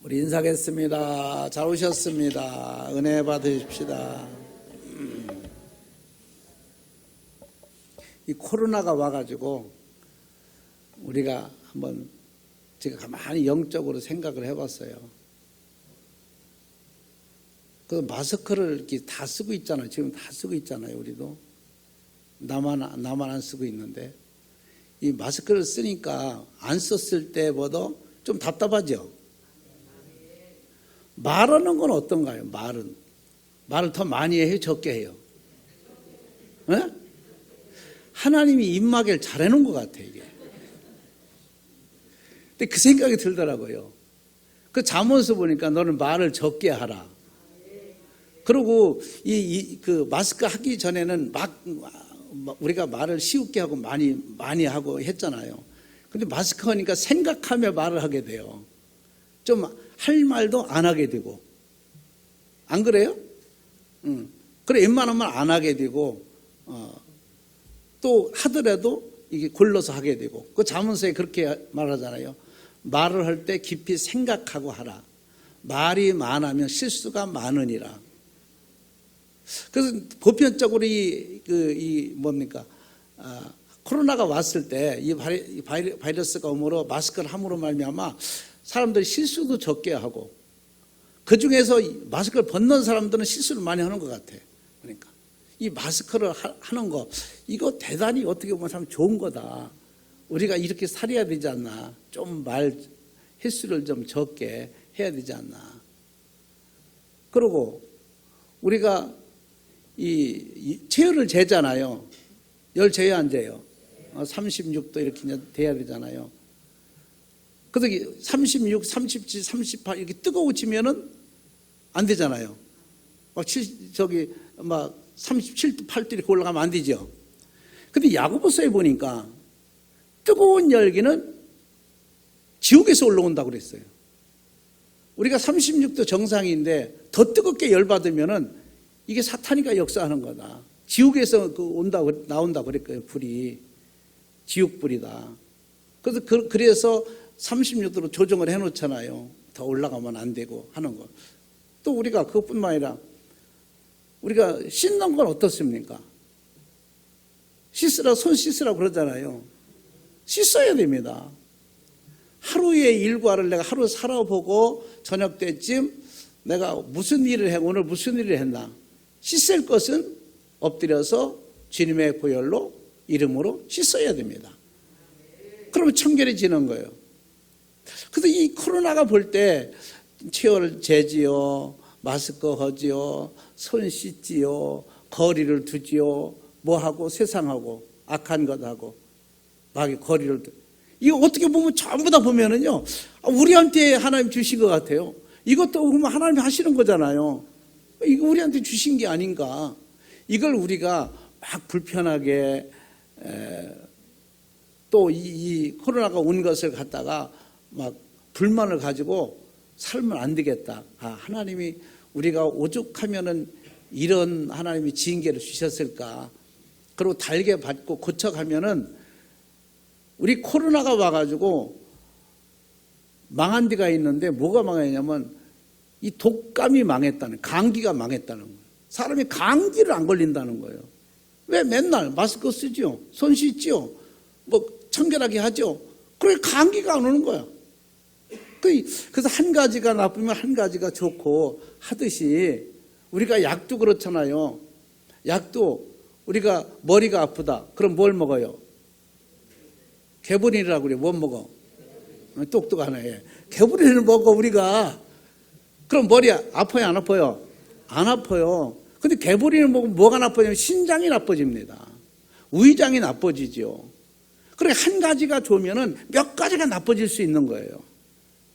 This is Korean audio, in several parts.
우리 인사하겠습니다. 잘 오셨습니다. 은혜 받으십시다. 이 코로나가 와가지고 우리가 한번 제가 가만히 영적으로 생각을 해봤어요. 그 마스크를 이렇게 다 쓰고 있잖아요. 지금 다 쓰고 있잖아요. 우리도 나만 안 쓰고 있는데 이 마스크를 쓰니까 안 썼을 때보다 좀 답답하죠. 말하는 건 어떤가요? 말을 더 많이 해요? 적게 해요? 네? 하나님이 입마개를 잘 해놓은 것 같아 이게. 근데 그 생각이 들더라고요. 그 잠언서 보니까 너는 말을 적게 하라. 그리고 그 마스크 하기 전에는 우리가 말을 쉬우게 하고 많이 하고 했잖아요. 근데 마스크 하니까 생각하며 말을 하게 돼요. 좀 할 말도 안 하게 되고. 안 그래요? 그래, 웬만하면 안 하게 되고, 또 하더라도 이게 골라서 하게 되고. 그 잠언서에 그렇게 말하잖아요. 말을 할 때 깊이 생각하고 하라. 말이 많으면 실수가 많으니라. 그래서 보편적으로 코로나가 왔을 때 이 바이러스가 오므로 마스크를 함으로 말미암아 사람들이 실수도 적게 하고, 그 중에서 마스크를 벗는 사람들은 실수를 많이 하는 것 같아. 그러니까 이 마스크를 하는 거, 이거 대단히 어떻게 보면 참 좋은 거다. 우리가 이렇게 살아야 되지 않나. 좀 말 횟수를 좀 적게 해야 되지 않나. 그리고 우리가 이 체열을 재잖아요. 열 재요, 안 재요? 36도 이렇게 돼야 되잖아요. 그래서 36, 37, 38 이렇게 뜨거워지면은 안 되잖아요. 막 37도, 8도 이렇게 올라가면 안 되죠. 근데 야고보서에 보니까 뜨거운 열기는 지옥에서 올라온다고 그랬어요. 우리가 36도 정상인데 더 뜨겁게 열받으면은 이게 사탄이가 역사하는 거다. 지옥에서 나온다고 그랬거든요. 불이. 지옥불이다. 그래서 36도로 조정을 해놓잖아요. 더 올라가면 안 되고 하는 거. 또 우리가 그것뿐만 아니라 우리가 씻는 건 어떻습니까? 손 씻으라고 그러잖아요. 씻어야 됩니다. 하루의 일과를 내가 하루 살아보고 저녁 때쯤 내가 무슨 일을 해, 오늘 무슨 일을 했나. 씻을 것은 엎드려서 주님의 보혈로 이름으로 씻어야 됩니다. 그러면 청결해지는 거예요. 그래서 이 코로나가 볼 때 체열 재지요, 마스크 하지요, 손 씻지요, 거리를 두지요, 뭐하고 세상하고 악한 것하고 막 거리를 이거 어떻게 보면 전부 다 보면은요, 우리한테 하나님 주신 것 같아요. 이것도 보면 하나님이 하시는 거잖아요. 이거 우리한테 주신 게 아닌가. 이걸 우리가 막 불편하게 또 이 코로나가 온 것을 갖다가 막 불만을 가지고 살면 안 되겠다. 하나님이 우리가 오죽하면은 이런 하나님이 징계를 주셨을까. 그리고 달게 받고 고쳐가면은 우리 코로나가 와가지고 망한 데가 있는데 뭐가 망했냐면 이 독감이 망했다는, 감기가 망했다는 거예요. 사람이 감기를 안 걸린다는 거예요. 왜 맨날 마스크 쓰지요? 손 씻지요? 청결하게 하죠? 그래 감기가 안 오는 거야. 그래서 한 가지가 나쁘면 한 가지가 좋고 하듯이 우리가 약도 그렇잖아요. 약도 우리가 머리가 아프다. 그럼 뭘 먹어요? 개보린이라고 그래. 뭐 먹어? 똑똑하네. 개보린을 먹어 우리가. 그럼 머리 아파요 안 아파요? 안 아파요. 근데 개보린을 먹으면 뭐가 나빠지냐면 신장이 나빠집니다. 위장이 나빠지죠. 그러니까 한 가지가 좋으면은 몇 가지가 나빠질 수 있는 거예요.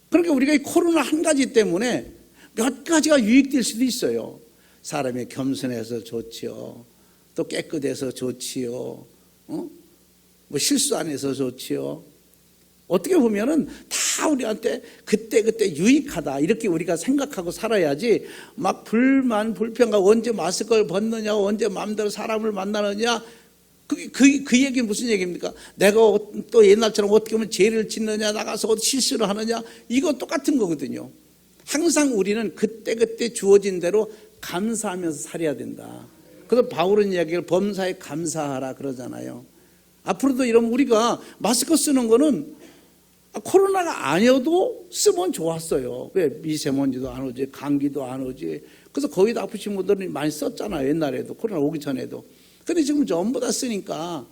그러니까 우리가 이 코로나 한 가지 때문에 몇 가지가 유익될 수도 있어요. 사람이 겸손해서 좋지요. 또 깨끗해서 좋지요. 실수 안 해서 좋지요. 어떻게 보면은 다 우리한테 그때 유익하다 이렇게 우리가 생각하고 살아야지 막 불평과 언제 마스크를 벗느냐, 언제 마음대로 사람을 만나느냐. 그 얘기는 무슨 얘기입니까? 내가 또 옛날처럼 어떻게 하면 죄를 짓느냐, 나가서 실수를 하느냐, 이거 똑같은 거거든요. 항상 우리는 그때그때 주어진 대로 감사하면서 살아야 된다. 그래서 바울은 이야기를 범사에 감사하라 그러잖아요. 앞으로도 이러면 우리가 마스크 쓰는 거는 코로나가 아니어도 쓰면 좋았어요. 왜? 미세먼지도 안 오지, 감기도 안 오지. 그래서 거의 다 아프신 분들은 많이 썼잖아요. 옛날에도, 코로나 오기 전에도. 근데 지금 전부 다 쓰니까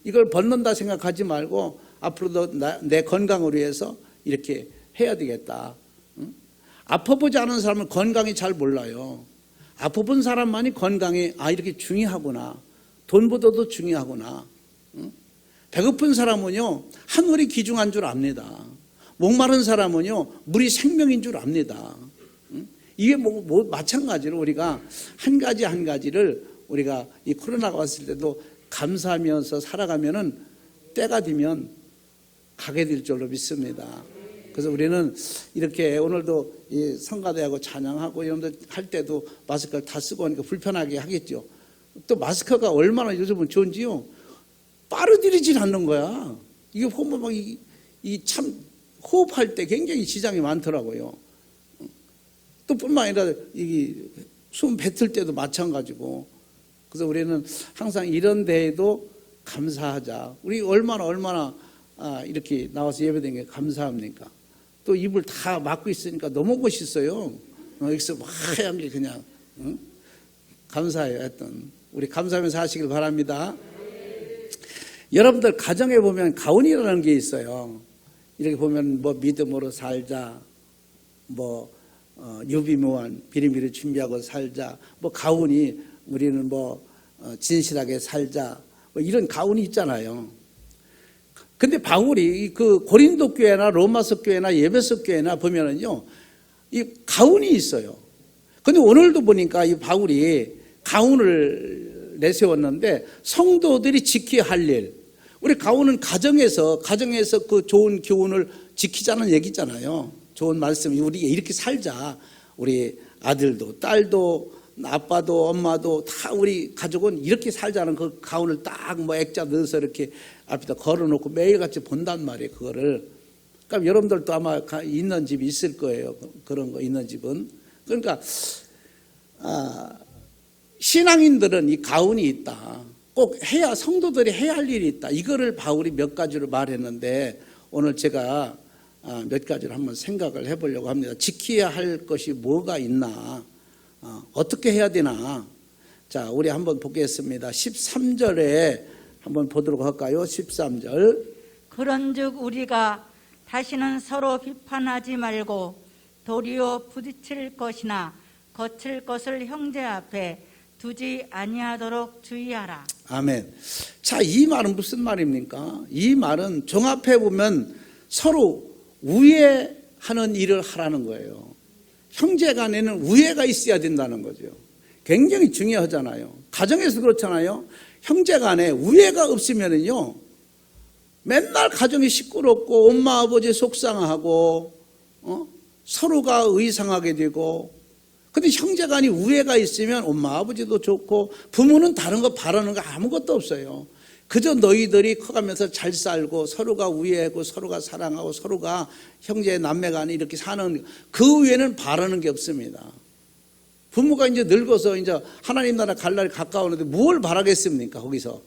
이걸 벗는다 생각하지 말고 앞으로도 내 건강을 위해서 이렇게 해야 되겠다. 아파보지 않은 사람은 건강이 잘 몰라요. 아파본 사람만이 건강이 이렇게 중요하구나. 돈보다도 중요하구나. 배고픈 사람은요, 하늘이 귀중한 줄 압니다. 목마른 사람은요, 물이 생명인 줄 압니다. 이게 마찬가지로 우리가 한 가지 한 가지를 우리가 이 코로나가 왔을 때도 감사하면서 살아가면은 때가 되면 가게 될 줄로 믿습니다. 그래서 우리는 이렇게 오늘도 이 성가대하고 찬양하고 이런 데 할 때도 마스크를 다 쓰고 하니까 불편하게 하겠죠. 또 마스크가 얼마나 요즘은 좋은지요. 빠르들이질 않는 거야. 이게 보면 참 호흡할 때 굉장히 지장이 많더라고요. 또 뿐만 아니라 숨 뱉을 때도 마찬가지고. 그래서 우리는 항상 이런 데에도 감사하자. 우리 얼마나 이렇게 나와서 예배드린 게 감사합니까? 또 입을 다 막고 있으니까 너무 멋있어요. 여기서 하얀 게 그냥 감사해요. 하여튼 우리 감사하면서 하시길 바랍니다. 여러분들 가정에 보면 가훈이라는 게 있어요. 이렇게 보면 믿음으로 살자, 유비무한 비리미리 준비하고 살자, 가훈이 우리는 진실하게 살자, 이런 가훈이 있잖아요. 근데 바울이 그 고린도 교회나 로마서 교회나 에베소 교회나 보면은요, 이 가훈이 있어요. 근데 오늘도 보니까 이 바울이 가훈을 내세웠는데 성도들이 지켜야 할 일. 우리 가훈은 가정에서 그 좋은 교훈을 지키자는 얘기잖아요. 좋은 말씀, 우리 이렇게 살자. 우리 아들도 딸도 아빠도 엄마도 다 우리 가족은 이렇게 살자는 그 가훈을 딱 액자 넣어서 이렇게 앞에다 걸어놓고 매일같이 본단 말이에요. 그거를. 그러니까 여러분들도 아마 있는 집이 있을 거예요. 그런 거 있는 집은. 그러니까 신앙인들은 이 가훈이 있다. 꼭 성도들이 해야 할 일이 있다. 이거를 바울이 몇 가지로 말했는데 오늘 제가 몇 가지를 한번 생각을 해보려고 합니다. 지켜야 할 것이 뭐가 있나, 어떻게 해야 되나. 자, 우리 한번 보겠습니다. 13절에 한번 보도록 할까요? 13절. 그런즉 우리가 다시는 서로 비판하지 말고 도리어 부딪힐 것이나 거칠 것을 형제 앞에 두지 아니하도록 주의하라. 아멘. 자, 이 말은 무슨 말입니까? 이 말은 종합해 보면 서로 우애하는 일을 하라는 거예요. 형제 간에는 우애가 있어야 된다는 거죠. 굉장히 중요하잖아요. 가정에서 그렇잖아요. 형제 간에 우애가 없으면은요, 맨날 가정이 시끄럽고 엄마 아버지 속상하고 서로가 의상하게 되고. 근데 형제 간이 우애가 있으면 엄마 아버지도 좋고 부모는 다른 거 바라는 거 아무것도 없어요. 그저 너희들이 커가면서 잘 살고 서로가 우애하고 서로가 사랑하고 서로가 형제 남매 간에 이렇게 사는, 그 외에는 바라는 게 없습니다. 부모가 이제 늙어서 이제 하나님 나라 갈 날이 가까우는데 뭘 바라겠습니까? 거기서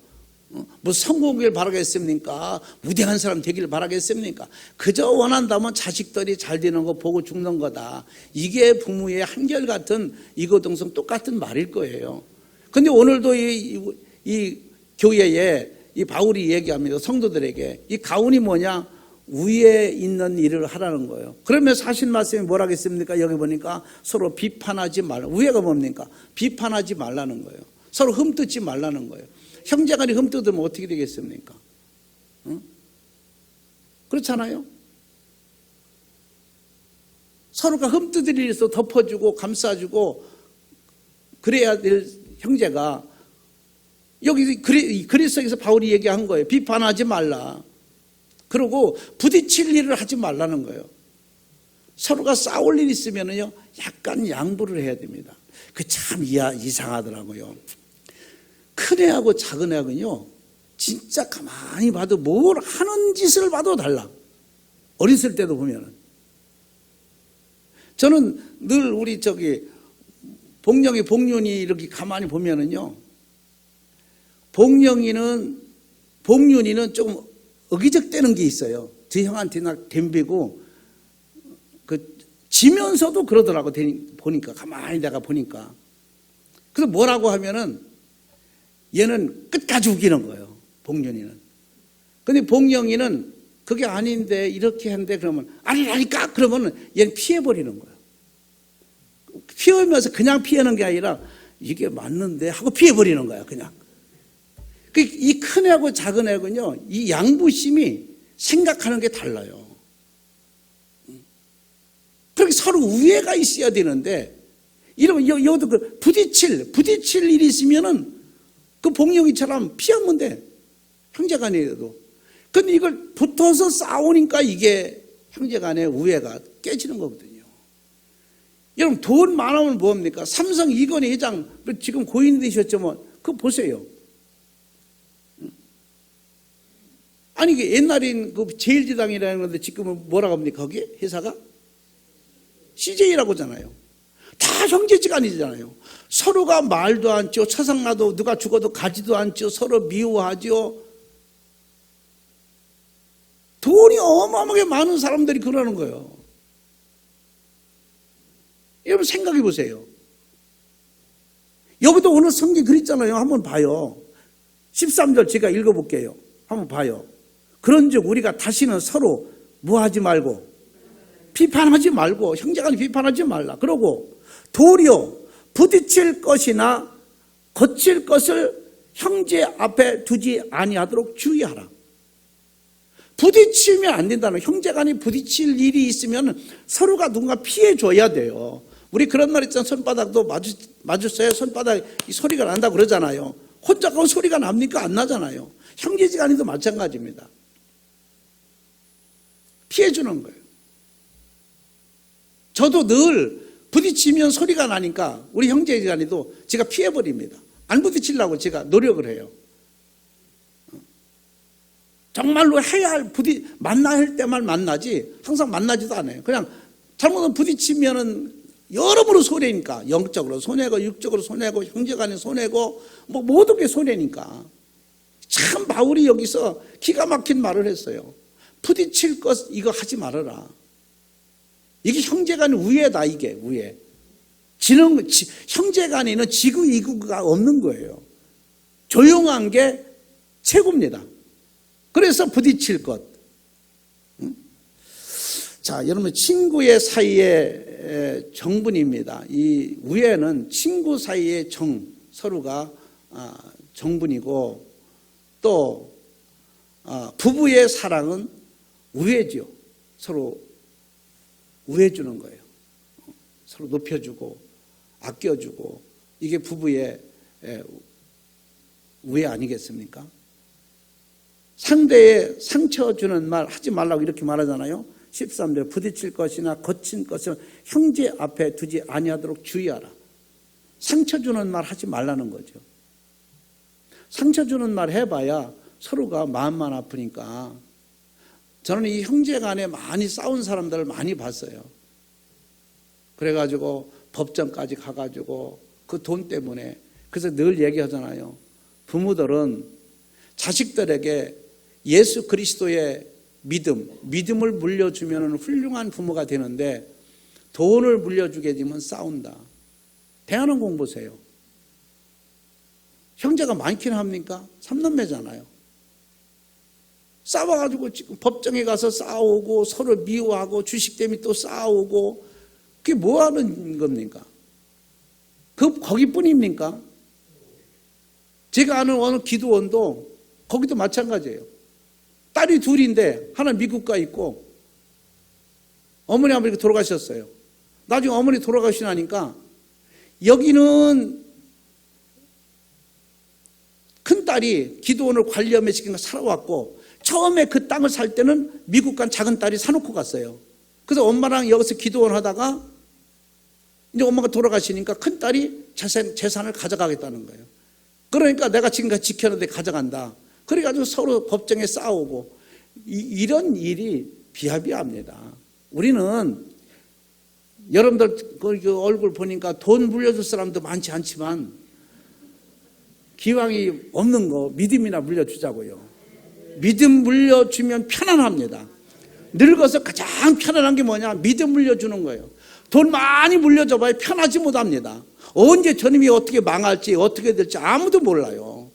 뭐 성공을 바라겠습니까? 무대한 사람 되기를 바라겠습니까? 그저 원한다면 자식들이 잘 되는 거 보고 죽는 거다. 이게 부모의 한결같은 이거동성 똑같은 말일 거예요. 근데 오늘도 이 교회에 이 바울이 얘기합니다. 성도들에게 이 가훈이 뭐냐? 위에 있는 일을 하라는 거예요. 그러면 하신 말씀이 뭐라겠습니까? 여기 보니까 서로 비판하지 말라. 위에가 뭡니까? 비판하지 말라는 거예요. 서로 흠뜯지 말라는 거예요. 형제간이 흠뜯으면 어떻게 되겠습니까? 응? 그렇잖아요. 서로가 흠뜯을 일에서 덮어주고 감싸주고 그래야 될 형제가, 여기 그리스도에서 바울이 얘기한 거예요. 비판하지 말라. 그리고 부딪힐 일을 하지 말라는 거예요. 서로가 싸울 일 있으면요, 약간 양보를 해야 됩니다. 그 참 이상하더라고요. 큰 애하고 작은 애하고는요, 진짜 가만히 봐도 뭘 하는 짓을 봐도 달라. 어렸을 때도 보면은 저는 늘 우리 복령이, 복륜이 이렇게 가만히 보면은요, 복륜이는 조금 어기적대는 게 있어요. 저 형한테 나 덤비고, 지면서도 그러더라고, 보니까. 가만히 내가 보니까. 그래서 뭐라고 하면은, 얘는 끝까지 우기는 거예요, 복륜이는. 근데 복령이는 그게 아닌데, 이렇게 했는데, 그러면, 아니라니까! 그러면은 얘는 피해버리는 거예요. 피하면서 그냥 피하는 게 아니라, 이게 맞는데? 하고 피해버리는 거야, 그냥. 이 큰 애하고 작은 애군요, 이 양부심이 생각하는 게 달라요. 그렇게 서로 우애가 있어야 되는데, 이러면 여기도 부딪힐 일이 있으면은 그 복령이처럼 피하면 돼. 형제간에도. 근데 이걸 붙어서 싸우니까 이게 형제간의 우애가 깨지는 거거든요. 여러분, 돈 많으면 뭡니까? 삼성 이건희 회장, 지금 고인 되셨지만, 그거 보세요. 아니, 이게 옛날엔 그 제일지당이라는 건데 지금은 뭐라고 합니까? 거기 회사가? CJ라고 하잖아요. 다 형제지간이잖아요. 서로가 말도 않죠. 차상나도 누가 죽어도 가지도 않죠. 서로 미워하죠. 돈이 어마어마하게 많은 사람들이 그러는 거예요. 여러분 생각해 보세요. 여기도 오늘 성경 그랬잖아요. 한번 봐요. 13절 제가 읽어볼게요. 한번 봐요. 그런즉 우리가 다시는 서로 뭐하지 말고 비판하지 말고 형제간에 비판하지 말라. 그러고 도리어 부딪힐 것이나 거칠 것을 형제 앞에 두지 아니하도록 주의하라. 부딪히면 안 된다는, 형제간에 부딪힐 일이 있으면 서로가 누군가 피해 줘야 돼요. 우리 그런 말 있잖아요. 손바닥도 맞았어야 손바닥 소리가 난다고 그러잖아요. 혼자 가면 소리가 납니까? 안 나잖아요. 형제지간에도 마찬가지입니다. 피해 주는 거예요. 저도 늘 부딪히면 소리가 나니까 우리 형제지간에도 제가 피해버립니다. 안 부딪히려고 제가 노력을 해요. 정말로 해야 할 만나야 할 때만 만나지 항상 만나지도 않아요. 그냥 잘못하면 부딪히면은 여러모로 손해니까, 영적으로 손해고 육적으로 손해고 형제간에 손해고 뭐 모든 게 손해니까. 참 바울이 여기서 기가 막힌 말을 했어요. 부딪힐 것 이거 하지 말아라. 이게 형제간 우애다. 이게 우애. 형제간에는 지구 이구가 없는 거예요. 조용한 게 최고입니다. 그래서 부딪힐 것. 자, 여러분 친구의 사이의 정분입니다. 이 우애는 친구 사이의 서로가 정분이고, 또 부부의 사랑은 우애죠. 서로 우애 주는 거예요. 서로 높여주고 아껴주고, 이게 부부의 우애 아니겠습니까? 상대에 상처 주는 말 하지 말라고 이렇게 말하잖아요. 13절 부딪힐 것이나 거친 것을 형제 앞에 두지 아니하도록 주의하라. 상처 주는 말 하지 말라는 거죠. 상처 주는 말 해봐야 서로가 마음만 아프니까. 저는 이 형제 간에 많이 싸운 사람들을 많이 봤어요. 그래가지고 법정까지 가가지고 그 돈 때문에. 그래서 늘 얘기하잖아요. 부모들은 자식들에게 예수 그리스도의 믿음을 물려주면 훌륭한 부모가 되는데, 돈을 물려주게 되면 싸운다. 대한항공 보세요. 형제가 많긴 합니까? 3남매잖아요. 싸워가지고 지금 법정에 가서 싸우고 서로 미워하고 주식 때문에 또 싸우고, 그게 뭐 하는 겁니까? 거기뿐입니까? 제가 아는 어느 기도원도 거기도 마찬가지예요. 딸이 둘인데 하나 미국 가 있고, 어머니 아버지가 돌아가셨어요. 나중에 어머니 돌아가시나니까 여기는 큰딸이 기도원을 관리하며 지금 살아왔고, 처음에 그 땅을 살 때는 미국 간 작은 딸이 사놓고 갔어요. 그래서 엄마랑 여기서 기도원 하다가 이제 엄마가 돌아가시니까 큰딸이 재산을 가져가겠다는 거예요. 그러니까 내가 지금까지 지켰는데 가져간다. 그래가지고 서로 법정에 싸우고, 이런 일이 비합리합니다. 우리는 여러분들 그 얼굴 보니까 돈 물려줄 사람도 많지 않지만 기왕이 없는 거 믿음이나 물려주자고요. 믿음 물려주면 편안합니다. 늙어서 가장 편안한 게 뭐냐? 믿음 물려주는 거예요. 돈 많이 물려줘봐야 편하지 못합니다. 언제 저놈이 어떻게 망할지 어떻게 될지 아무도 몰라요.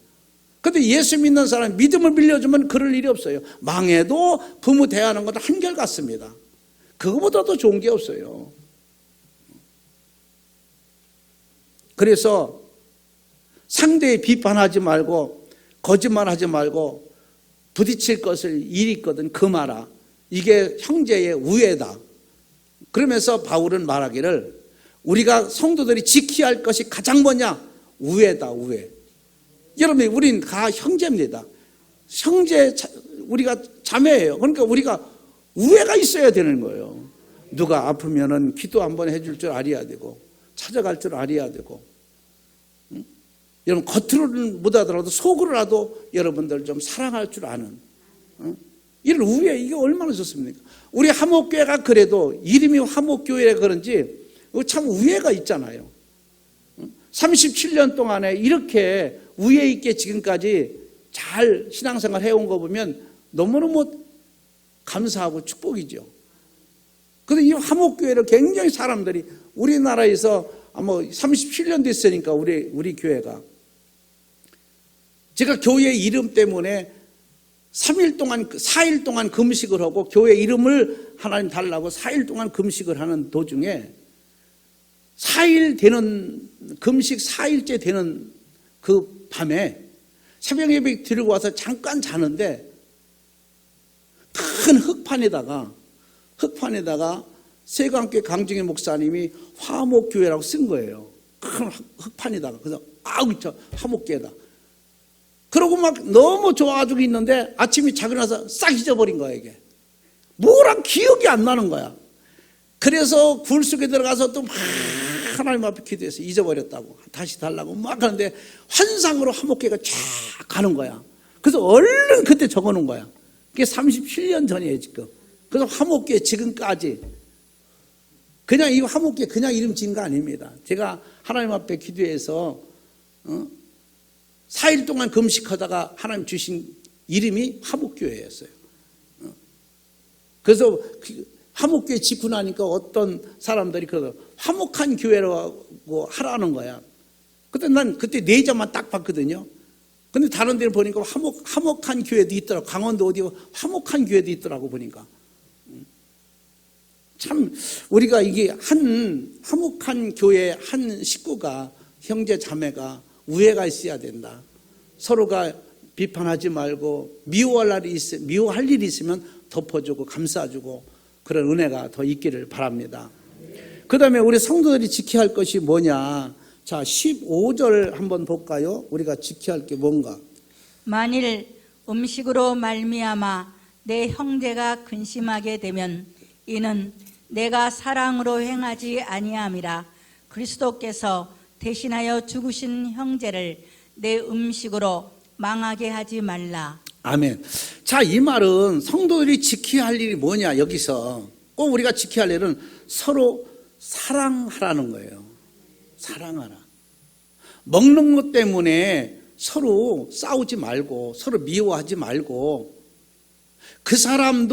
그런데 예수 믿는 사람 믿음을 물려주면 그럴 일이 없어요. 망해도 부모 대하는 건 한결같습니다. 그거보다도 좋은 게 없어요. 그래서 상대에 비판하지 말고 거짓말하지 말고 부딪힐 것을 일이 있거든 금하라. 이게 형제의 우애다. 그러면서 바울은 말하기를 우리가 성도들이 지켜야 할 것이 가장 뭐냐? 우애다, 우애. 여러분, 우린 다 형제입니다. 형제, 우리가 자매예요. 그러니까 우리가 우애가 있어야 되는 거예요. 누가 아프면은 기도 한번 해줄 줄 알아야 되고, 찾아갈 줄 알아야 되고. 응? 여러분, 겉으로는 못하더라도 속으로라도 여러분들 좀 사랑할 줄 아는. 응? 이런 우애, 이게 얼마나 좋습니까? 우리 화목교회가 그래도 이름이 화목교회라 그런지 참 우애가 있잖아요. 37년 동안에 이렇게 우애 있게 지금까지 잘 신앙생활 해온 거 보면 너무너무 감사하고 축복이죠. 그런데 이 화목교회를 굉장히 사람들이 우리나라에서 아마 37년 됐으니까 우리 교회가 제가 교회 이름 때문에 3일 동안 4일 동안 금식을 하고 교회 이름을 하나님 달라고 4일 동안 금식을 하는 도중에 4일 되는 금식 4일째 되는 그 밤에 새벽 예배 드리고 와서 잠깐 자는데 큰 흙판에다가 세관교회 강중희 목사님이 화목교회라고 쓴 거예요. 큰 흙판에다가. 그래서 아우 저 화목교회다. 그러고 막 너무 좋아가지고 있는데 아침에 자고 나서 싹 잊어버린 거야 이게. 뭐랑 기억이 안 나는 거야. 그래서 굴 속에 들어가서 또 막 하나님 앞에 기도해서 잊어버렸다고 다시 달라고 막 하는데 환상으로 화목교회가 쫙 가는 거야. 그래서 얼른 그때 적어놓은 거야. 그게 37년 전이에요 지금. 그래서 화목교회 지금까지 그냥 이 화목교회 그냥 이름 지은 거 아닙니다. 제가 하나님 앞에 기도해서 4일 동안 금식하다가 하나님 주신 이름이 화목교회였어요. 그래서 화목교회 짓고 나니까 어떤 사람들이 그래서 화목한 교회라고 하라는 거야. 근데 난 그때 네 자만 딱 봤거든요. 근데 다른 데를 보니까 화목한 교회도 있더라고. 강원도 어디 화목한 교회도 있더라고 보니까. 참 우리가 이게 한 화목한 교회 한 식구가 형제 자매가 우애가 있어야 된다. 서로가 비판하지 말고 미워할 일이 있으면 덮어주고 감싸주고 그런 은혜가 더 있기를 바랍니다. 그 다음에 우리 성도들이 지켜야 할 것이 뭐냐. 자, 15절 한번 볼까요? 우리가 지켜야 할 게 뭔가. 만일 음식으로 말미암아 내 형제가 근심하게 되면 이는 내가 사랑으로 행하지 아니함이라. 그리스도께서 대신하여 죽으신 형제를 내 음식으로 망하게 하지 말라. 아멘. 자, 이 말은 성도들이 지켜야 할 일이 뭐냐. 여기서 꼭 우리가 지켜야 할 일은 서로 사랑하라는 거예요. 사랑하라. 먹는 것 때문에 서로 싸우지 말고 서로 미워하지 말고 그 사람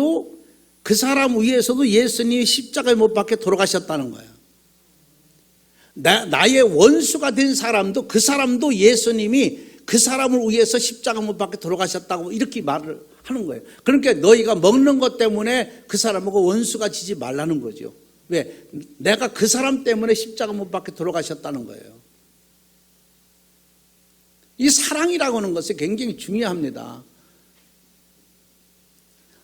위해서도 예수님이 십자가에 못 박혀 돌아가셨다는 거예요. 나의 원수가 된 사람도 그 사람도 예수님이 그 사람을 위해서 십자가 못 박혀 돌아가셨다고 이렇게 말을 하는 거예요. 그러니까 너희가 먹는 것 때문에 그 사람하고 원수가 지지 말라는 거죠. 왜? 내가 그 사람 때문에 십자가 못 박혀 돌아가셨다는 거예요. 이 사랑이라고 하는 것이 굉장히 중요합니다.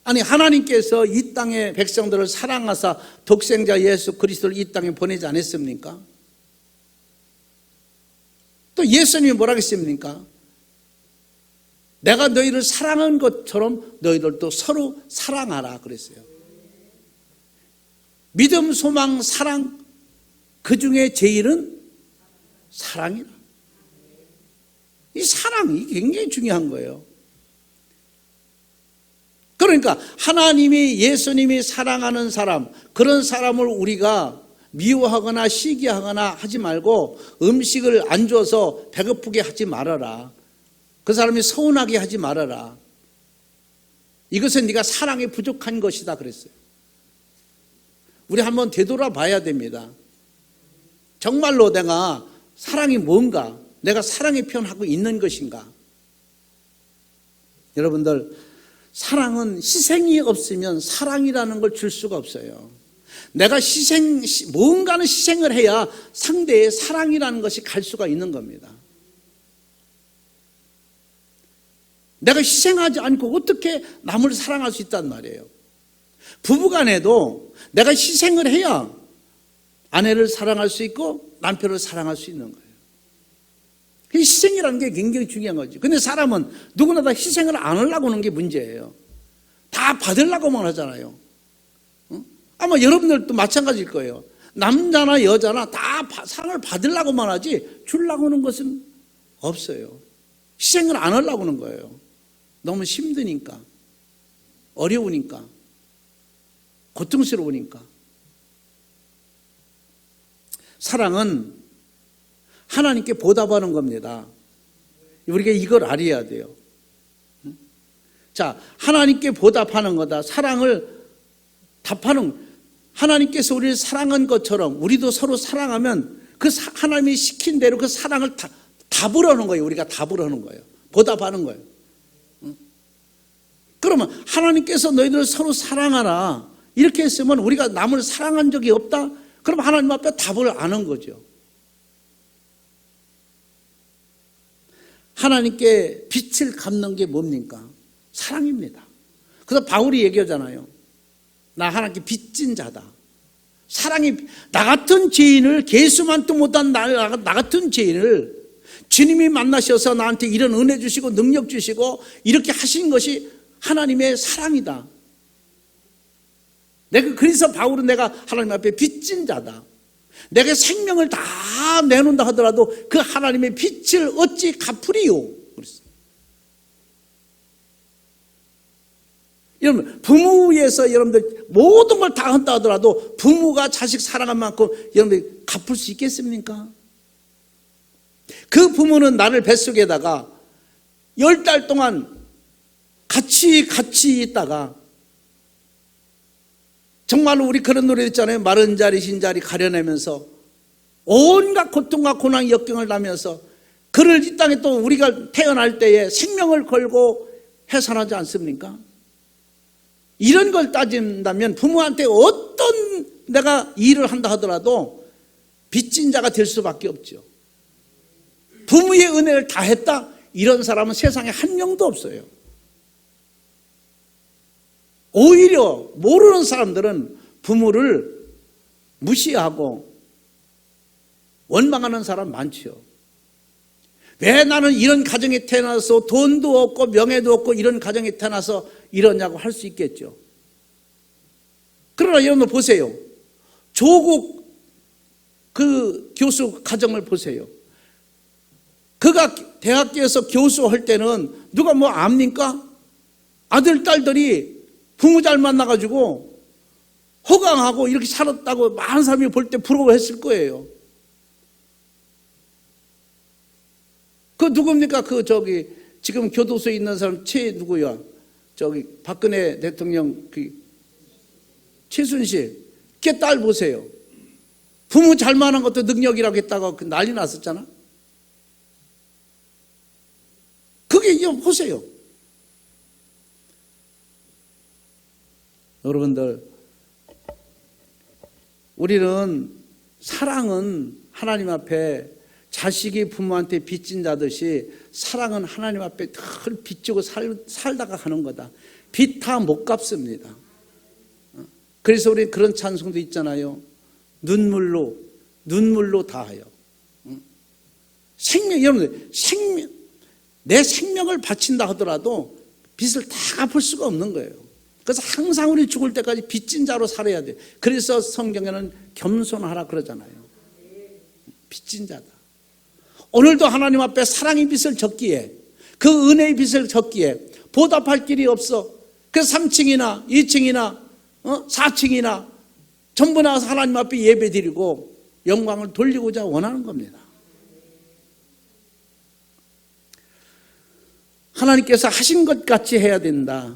아니 하나님께서 이 땅의 백성들을 사랑하사 독생자 예수 그리스도를 이 땅에 보내지 않았습니까? 또 예수님이 뭐라고 했습니까? 내가 너희를 사랑한 것처럼 너희들도 서로 사랑하라 그랬어요. 믿음, 소망, 사랑 그 중에 제일은 사랑이라. 이 사랑이 굉장히 중요한 거예요. 그러니까 하나님이 예수님이 사랑하는 사람 그런 사람을 우리가 미워하거나 시기하거나 하지 말고 음식을 안 줘서 배고프게 하지 말아라. 그 사람이 서운하게 하지 말아라. 이것은 네가 사랑이 부족한 것이다 그랬어요. 우리 한번 되돌아봐야 됩니다. 정말로 내가 사랑이 뭔가, 내가 사랑의 표현하고 있는 것인가. 여러분들, 사랑은 희생이 없으면 사랑이라는 걸 줄 수가 없어요. 내가 뭔가는 희생을 해야 상대의 사랑이라는 것이 갈 수가 있는 겁니다. 내가 희생하지 않고 어떻게 남을 사랑할 수 있단 말이에요. 부부간에도 내가 희생을 해야 아내를 사랑할 수 있고 남편을 사랑할 수 있는 거예요. 희생이라는 게 굉장히 중요한 거죠. 근데 사람은 누구나 다 희생을 안 하려고 하는 게 문제예요. 다 받으려고만 하잖아요. 아마 여러분들도 마찬가지일 거예요. 남자나 여자나 다 사랑을 받으려고만 하지 주려고 하는 것은 없어요. 희생을 안 하려고 하는 거예요. 너무 힘드니까, 어려우니까, 고통스러우니까. 사랑은 하나님께 보답하는 겁니다. 우리가 이걸 알아야 돼요. 자, 하나님께 보답하는 거다. 사랑을 답하는, 하나님께서 우리를 사랑한 것처럼 우리도 서로 사랑하면 그 하나님이 시킨 대로 그 사랑을 답을 하는 거예요. 우리가 답을 하는 거예요. 보답하는 거예요. 그러면 하나님께서 너희들을 서로 사랑하라 이렇게 했으면 우리가 남을 사랑한 적이 없다? 그럼 하나님 앞에 답을 안 한 거죠. 하나님께 빛을 갚는 게 뭡니까? 사랑입니다. 그래서 바울이 얘기하잖아요. 나 하나님께 빚진 자다. 사랑이, 나 같은 죄인을, 개수만도 못한 나 같은 죄인을 주님이 만나셔서 나한테 이런 은혜 주시고 능력 주시고 이렇게 하신 것이 하나님의 사랑이다. 그래서 바울은 내가 하나님 앞에 빚진 자다. 내가 생명을 다 내놓는다 하더라도 그 하나님의 빚을 어찌 갚으리요? 여러분, 부모 위해서 여러분들 모든 걸 다 한다 하더라도 부모가 자식 사랑한 만큼 여러분들 갚을 수 있겠습니까? 그 부모는 나를 뱃속에다가 10달 동안 같이 있다가 정말로 우리 그런 노래 있잖아요. 마른 자리 흰 자리 가려내면서 온갖 고통과 고난 역경을 나면서 그를 이 땅에 또 우리가 태어날 때에 생명을 걸고 해산하지 않습니까? 이런 걸 따진다면 부모한테 어떤 내가 일을 한다 하더라도 빚진 자가 될 수밖에 없죠. 부모의 은혜를 다 했다? 이런 사람은 세상에 한 명도 없어요. 오히려 모르는 사람들은 부모를 무시하고 원망하는 사람 많죠. 왜 나는 이런 가정에 태어나서 돈도 없고 명예도 없고 이런 가정에 태어나서 이러냐고 할 수 있겠죠. 그러나 여러분 보세요. 조국 그 교수 가정을 보세요. 그가 대학교에서 교수할 때는 누가 뭐 압니까? 아들, 딸들이 부모 잘 만나가지고 호강하고 이렇게 살았다고 많은 사람이 볼 때 부러워했을 거예요. 그 누굽니까? 지금 교도소에 있는 사람 누구야? 박근혜 대통령 최순실. 걔 딸 보세요. 부모 잘 만난 것도 능력이라고 했다가 난리 났었잖아. 그게 보세요. 여러분들, 우리는 사랑은 하나님 앞에 자식이 부모한테 빚진 자듯이 사랑은 하나님 앞에 늘 빚지고 살다가 가는 거다. 빚 다 못 갚습니다. 그래서 우리 그런 찬송도 있잖아요. 눈물로 다하여. 여러분들, 내 생명을 바친다 하더라도 빚을 다 갚을 수가 없는 거예요. 그래서 항상 우리 죽을 때까지 빚진 자로 살아야 돼요. 그래서 성경에는 겸손하라 그러잖아요. 빚진 자다. 오늘도 하나님 앞에 사랑의 빚을 졌기에, 그 은혜의 빚을 졌기에 보답할 길이 없어. 그래서 3층이나 2층이나 4층이나 전부 나와서 하나님 앞에 예배 드리고 영광을 돌리고자 원하는 겁니다. 하나님께서 하신 것 같이 해야 된다.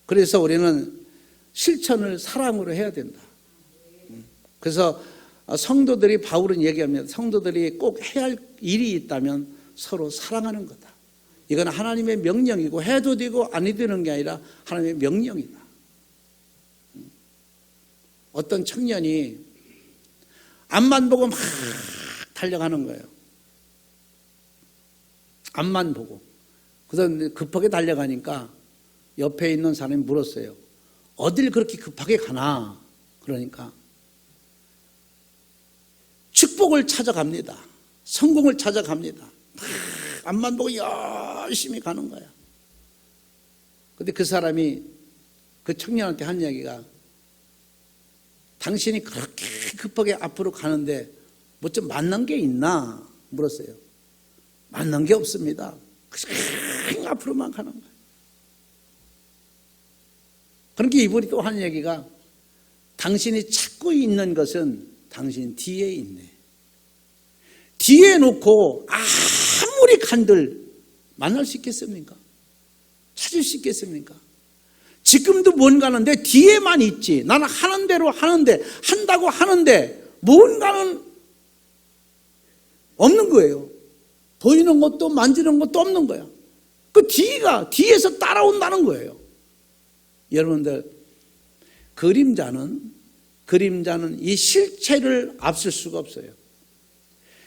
그래서 우리는 실천을 사랑으로 해야 된다. 그래서 성도들이, 바울은 얘기합니다. 성도들이 꼭 해야 할 일이 있다면 서로 사랑하는 거다. 이건 하나님의 명령이고 해도 되고 안 해도 되는 게 아니라 하나님의 명령이다. 어떤 청년이 앞만 보고 막 달려가는 거예요. 앞만 보고. 그래서 급하게 달려가니까 옆에 있는 사람이 물었어요. 어딜 그렇게 급하게 가나? 그러니까 축복을 찾아갑니다. 성공을 찾아갑니다. 앞만 보고 열심히 가는 거야. 근데 그 사람이 그 청년한테 한 이야기가, 당신이 그렇게 급하게 앞으로 가는데 뭐 좀 만난 게 있나? 물었어요. 만난 게 없습니다. 그냥 앞으로만 가는 거예요. 그러니까 이분이 또 한 얘기가, 당신이 찾고 있는 것은 당신 뒤에 있네. 뒤에 놓고 아무리 간들 만날 수 있겠습니까? 찾을 수 있겠습니까? 지금도 뭔가는 내 뒤에만 있지. 나는 하는 대로 하는데, 한다고 하는데 뭔가는 없는 거예요. 보이는 것도 만지는 것도 없는 거야. 그 뒤에서 따라온다는 거예요. 여러분들, 그림자는 이 실체를 앞설 수가 없어요.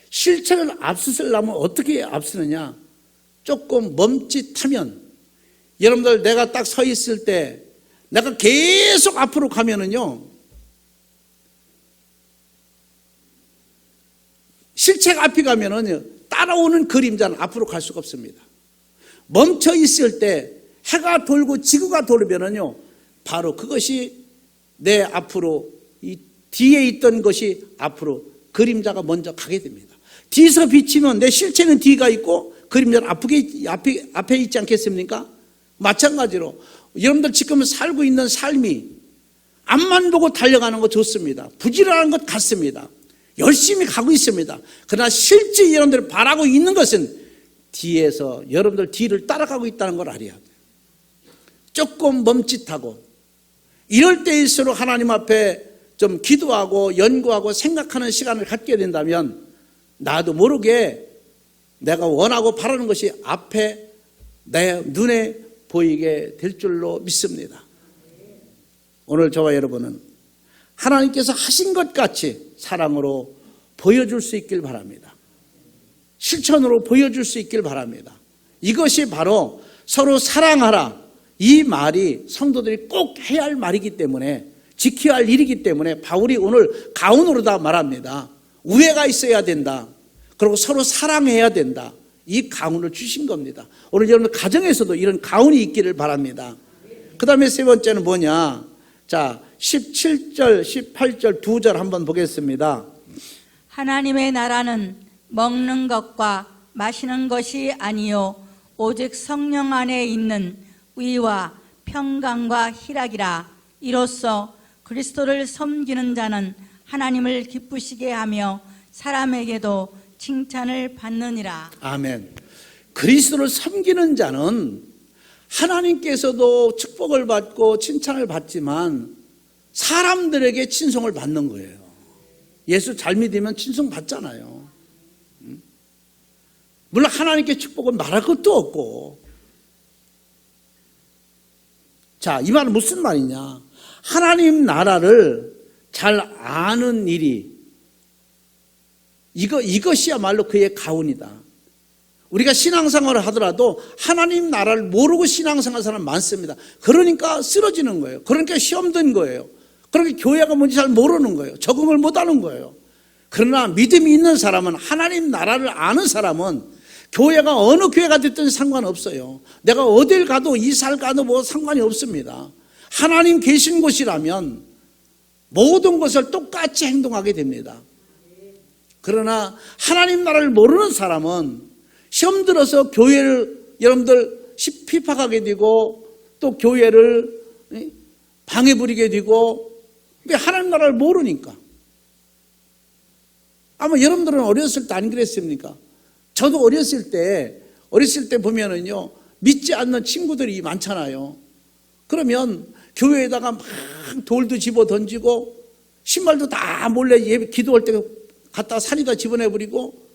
실체를 앞서려면 어떻게 앞서느냐? 조금 멈칫하면, 여러분들, 내가 딱 서 있을 때 내가 계속 앞으로 가면은요, 실체가 앞에 가면은요, 따라오는 그림자는 앞으로 갈 수가 없습니다. 멈춰 있을 때 해가 돌고 지구가 돌면은요, 바로 그것이 내 앞으로, 이 뒤에 있던 것이 앞으로 그림자가 먼저 가게 됩니다. 뒤에서 비치면 내 실체는 뒤가 있고 그림자는 앞에 있지 않겠습니까? 마찬가지로 여러분들 지금 살고 있는 삶이 앞만 보고 달려가는 거 좋습니다. 부지런한 것 같습니다. 열심히 가고 있습니다. 그러나 실제 여러분들 바라고 있는 것은 뒤에서 여러분들 뒤를 따라가고 있다는 걸 알아야 돼요. 조금 멈칫하고, 이럴 때일수록 하나님 앞에 좀 기도하고 연구하고 생각하는 시간을 갖게 된다면 나도 모르게 내가 원하고 바라는 것이 앞에 내 눈에 보이게 될 줄로 믿습니다. 오늘 저와 여러분은 하나님께서 하신 것 같이 사랑으로 보여줄 수 있길 바랍니다. 실천으로 보여줄 수 있길 바랍니다. 이것이 바로 서로 사랑하라, 이 말이 성도들이 꼭 해야 할 말이기 때문에, 지켜야 할 일이기 때문에 바울이 오늘 가훈으로 다 말합니다. 우애가 있어야 된다. 그리고 서로 사랑해야 된다. 이 가훈을 주신 겁니다. 오늘 여러분 가정에서도 이런 가훈이 있기를 바랍니다. 그 다음에 세 번째는 뭐냐? 자, 17절, 18절 두 절 한번 보겠습니다. 하나님의 나라는 먹는 것과 마시는 것이 아니요 오직 성령 안에 있는 의와 평강과 희락이라. 이로써 그리스도를 섬기는 자는 하나님을 기쁘시게 하며 사람에게도 칭찬을 받느니라. 아멘. 그리스도를 섬기는 자는 하나님께서도 축복을 받고 칭찬을 받지만 사람들에게 친송을 받는 거예요. 예수 잘 믿으면 친송 받잖아요. 물론 하나님께 축복은 말할 것도 없고. 자, 이 말은 무슨 말이냐? 하나님 나라를 잘 아는 일이, 이것이야말로 그의 가훈이다. 우리가 신앙생활을 하더라도 하나님 나라를 모르고 신앙생활하는 사람 많습니다. 그러니까 쓰러지는 거예요. 그러니까 시험 든 거예요. 그러니까 교회가 뭔지 잘 모르는 거예요. 적응을 못하는 거예요. 그러나 믿음이 있는 사람은, 하나님 나라를 아는 사람은 교회가 어느 교회가 됐든 상관없어요. 내가 어딜 가도 이사를 가도 뭐 상관이 없습니다. 하나님 계신 곳이라면 모든 것을 똑같이 행동하게 됩니다. 그러나 하나님 나라를 모르는 사람은 시험 들어서 교회를 여러분들 핍박하게 되고, 또 교회를 방해 부리게 되고, 왜 하나님 나라를 모르니까. 아마 여러분들은 어렸을 때 안 그랬습니까? 저도 어렸을 때 보면은요, 믿지 않는 친구들이 많잖아요. 그러면 교회에다가 막 돌도 집어 던지고, 신발도 다 몰래 예배 기도할 때 갖다가 산에다 집어내버리고,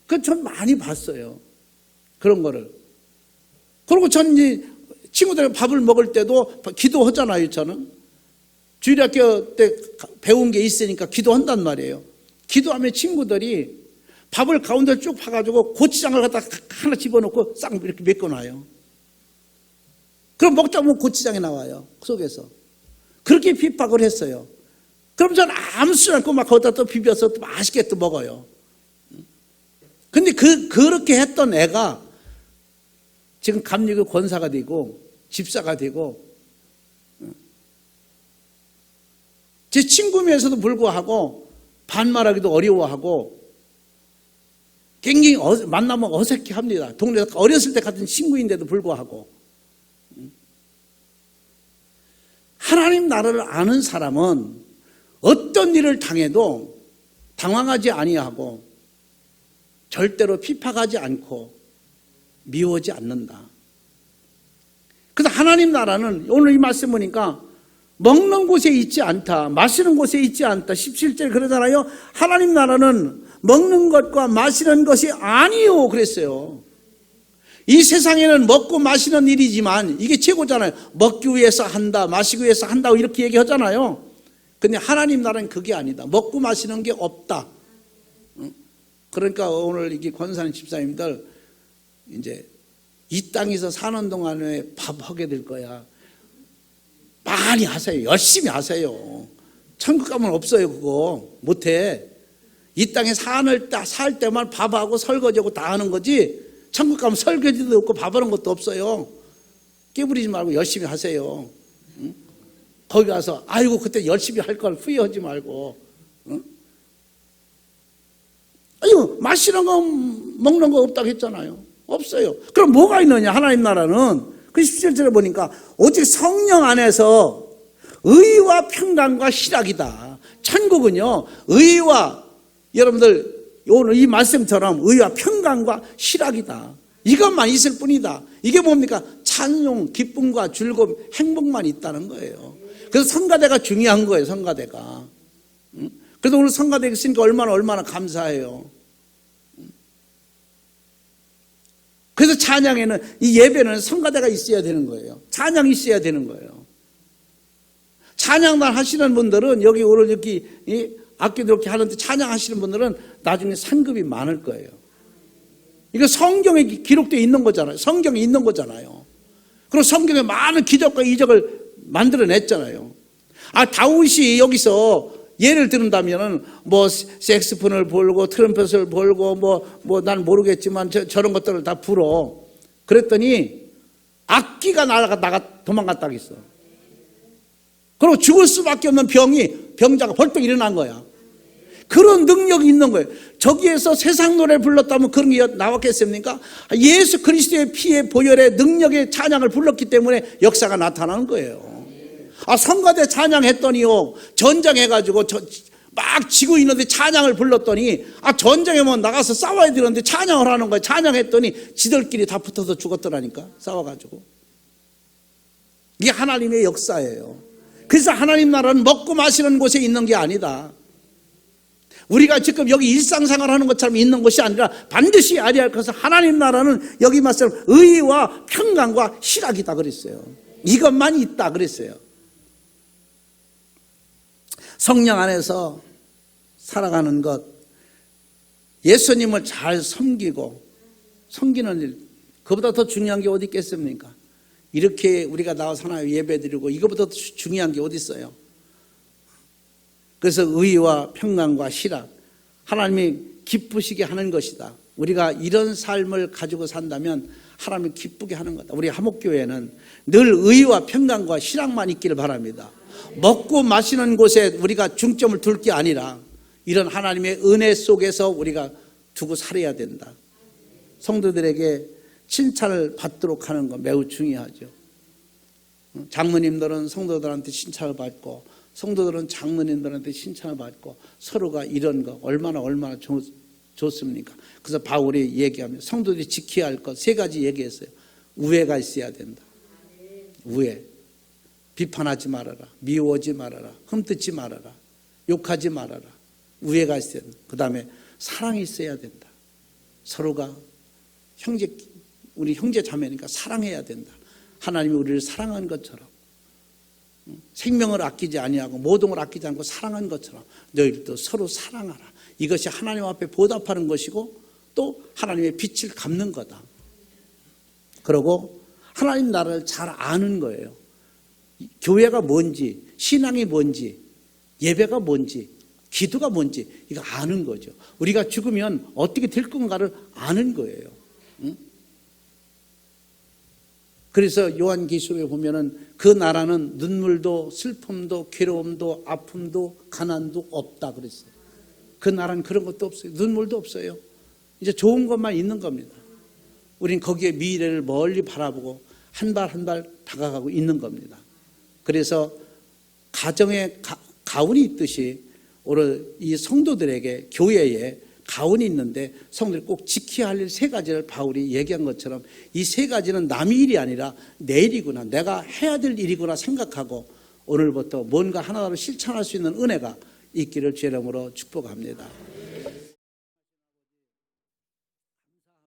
그건 전 많이 봤어요. 그런 거를. 그리고 전 이제 친구들이 밥을 먹을 때도 기도하잖아요, 저는. 주일학교 때 배운 게 있으니까 기도한단 말이에요. 기도하면 친구들이 밥을 가운데 쭉 파가지고 고추장을 갖다 하나 집어넣고 싹 이렇게 메꿔놔요. 그럼 먹다 보면 고추장이 나와요, 속에서. 그렇게 핍박을 했어요. 그럼 저는 아무 수도 않고 막 거기다 또 비벼서 또 맛있게 또 먹어요. 근데 그렇게 했던 애가 지금 감리교 권사가 되고 집사가 되고, 제 친구면서도 불구하고 반말하기도 어려워하고 굉장히 만나면 어색해합니다. 동네에서 어렸을 때 같은 친구인데도 불구하고. 하나님 나라를 아는 사람은 어떤 일을 당해도 당황하지 아니하고 절대로 핍박하지 않고 미워하지 않는다. 그래서 하나님 나라는 오늘 이 말씀 보니까 먹는 곳에 있지 않다, 마시는 곳에 있지 않다. 17절 그러잖아요. 하나님 나라는 먹는 것과 마시는 것이 아니요 그랬어요. 이 세상에는 먹고 마시는 일이지만 이게 최고잖아요. 먹기 위해서 한다, 마시기 위해서 한다고 이렇게 얘기하잖아요. 근데 하나님 나라는 그게 아니다. 먹고 마시는 게 없다. 그러니까 오늘 이게 권사님 집사님들 이제 이 땅에서 사는 동안에 밥하게 될 거야. 많이 하세요. 열심히 하세요. 천국 가면 없어요. 그거 못해. 이 땅에 살 때만 밥하고 설거지하고 다 하는 거지, 천국 가면 설거지도 없고 밥하는 것도 없어요. 깨부리지 말고 열심히 하세요. 응? 거기 가서 아이고 그때 열심히 할 걸 후회하지 말고. 응? 아이고 마시는 거 먹는 거 없다고 했잖아요. 없어요. 그럼 뭐가 있느냐? 하나님 나라는 그 17절에 보니까 오직 성령 안에서 의와 평강과 희락이다. 천국은요, 의와, 여러분들 오늘 이 말씀처럼 의와 평강과 희락이다. 이것만 있을 뿐이다. 이게 뭡니까? 찬송, 기쁨과 즐거움, 행복만 있다는 거예요. 그래서 성가대가 중요한 거예요. 성가대가. 그래서 오늘 성가대 있으니까 얼마나 감사해요. 그래서 찬양에는, 이 예배는 성가대가 있어야 되는 거예요. 찬양이 있어야 되는 거예요. 찬양만 하시는 분들은, 여기 오늘 이렇게 악기도 이렇게 하는데 찬양하시는 분들은 나중에 상급이 많을 거예요. 이거 성경에 기록되어 있는 거잖아요. 성경에 있는 거잖아요. 그리고 성경에 많은 기적과 이적을 만들어냈잖아요. 다윗이 여기서 예를 들은다면은 색스폰을 불고 트럼펫을 불고 난 모르겠지만 저런 것들을 다 불어. 그랬더니 악기가 나가 도망갔다 했어. 그리고 죽을 수밖에 없는 병자가 벌떡 일어난 거야. 그런 능력이 있는 거예요. 저기에서 세상 노래 불렀다면 그런 게 나왔겠습니까? 예수 그리스도의 피의 보혈의 능력의 찬양을 불렀기 때문에 역사가 나타나는 거예요. 성가대 찬양했더니요, 전쟁해가지고 막 지고 있는데 찬양을 불렀더니, 전쟁에 나가서 싸워야 되는데 찬양을 하는 거예요. 찬양했더니 지들끼리 다 붙어서 죽었더라니까, 싸워가지고. 이게 하나님의 역사예요. 그래서 하나님 나라는 먹고 마시는 곳에 있는 게 아니다. 우리가 지금 여기 일상생활 하는 것처럼 있는 것이 아니라 반드시 알아야 할 것은 하나님 나라는 여기 말씀 의와 평강과 희락이다 그랬어요. 이것만 있다 그랬어요. 성령 안에서 살아가는 것, 예수님을 잘 섬기고 섬기는 일, 그보다 더 중요한 게 어디 있겠습니까? 이렇게 우리가 나와서 하나님 예배드리고 이거보다 더 중요한 게 어디 있어요? 그래서 의와 평강과 희락, 하나님이 기쁘시게 하는 것이다. 우리가 이런 삶을 가지고 산다면 하나님이 기쁘게 하는 거다. 우리 하목교회는 늘 의와 평강과 희락만 있기를 바랍니다. 먹고 마시는 곳에 우리가 중점을 둘 게 아니라 이런 하나님의 은혜 속에서 우리가 두고 살아야 된다. 성도들에게 칭찬을 받도록 하는 거 매우 중요하죠. 장로님들은 성도들한테 칭찬을 받고 성도들은 장로님들한테 칭찬을 받고 서로가 이런 거 얼마나 좋습니까? 그래서 바울이 얘기하면 성도들이 지켜야 할 것 세 가지 얘기했어요. 우애가 있어야 된다. 우애. 비판하지 말아라. 미워하지 말아라. 흠뜯지 말아라. 욕하지 말아라. 우애가 있어야 된다. 그 다음에 사랑이 있어야 된다. 서로가 우리 형제 자매니까 사랑해야 된다. 하나님이 우리를 사랑한 것처럼 생명을 아끼지 아니하고 모동을 아끼지 않고 사랑한 것처럼 너희들도 서로 사랑하라. 이것이 하나님 앞에 보답하는 것이고 또 하나님의 빛을 갚는 거다. 그리고 하나님 나라를 잘 아는 거예요. 교회가 뭔지, 신앙이 뭔지, 예배가 뭔지, 기도가 뭔지 이거 아는 거죠. 우리가 죽으면 어떻게 될 건가를 아는 거예요. 그래서 요한계시록에 보면은 그 나라는 눈물도 슬픔도 괴로움도 아픔도 가난도 없다 그랬어요. 그 나라는 그런 것도 없어요. 눈물도 없어요. 이제 좋은 것만 있는 겁니다. 우린 거기에 미래를 멀리 바라보고 한 발 한 발 다가가고 있는 겁니다. 그래서 가정에 가훈이 있듯이 오늘 이 성도들에게 교회에 가훈이 있는데 성도들이 꼭 지켜야 할 일 세 가지를 바울이 얘기한 것처럼 이 세 가지는 남의 일이 아니라 내 일이구나, 내가 해야 될 일이구나 생각하고 오늘부터 뭔가 하나로 실천할 수 있는 은혜가 있기를 주의 이름으로 축복합니다.